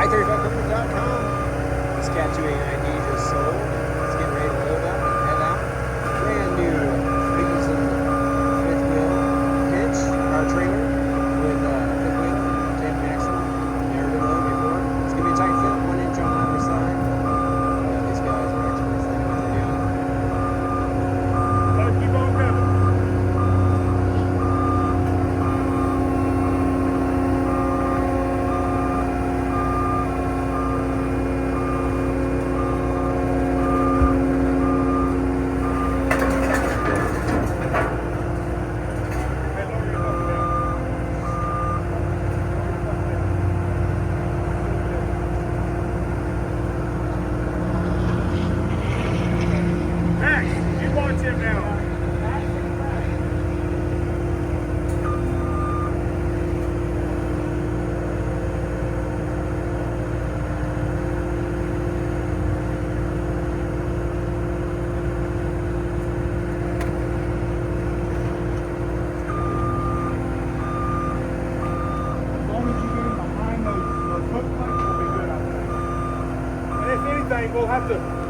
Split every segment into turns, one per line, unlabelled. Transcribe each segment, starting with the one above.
i35equipment.com. This Cat 289D just sold. It's getting ready to load up and head out. Brand new reason fifth wheel hitch, our trailer with fifth wheel, 10 maximum. Never been loaded before. It's going to be a tight fit, 1 inch on either side. These guys are experts. They know what they're doing.
Keep on coming.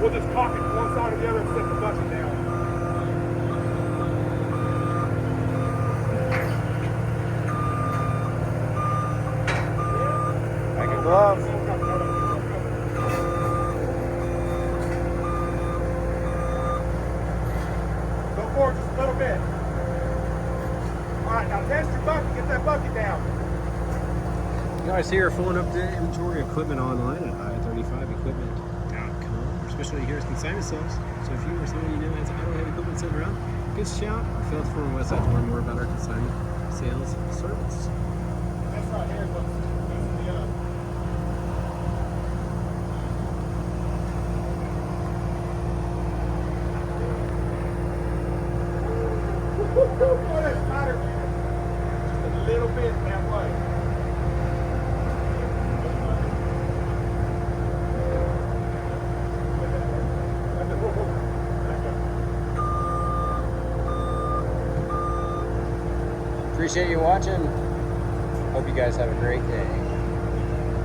We'll just cock it to one side or the other and set the bucket down.
Back in glove.
Go forward just a little bit. Alright, now test your bucket. Get that bucket down.
You guys here are pulling up the inventory equipment online at i35equipment.com. Especially here at Consignment Sales. So if you or someone you know has auto heavy equipment sitting around, give us a shout or fill out the form on the website to learn more about our consignment sales service.
That's right here. Look. Oh, that's tighter. Just a little bit that way.
Appreciate you watching. Hope you guys have a great day.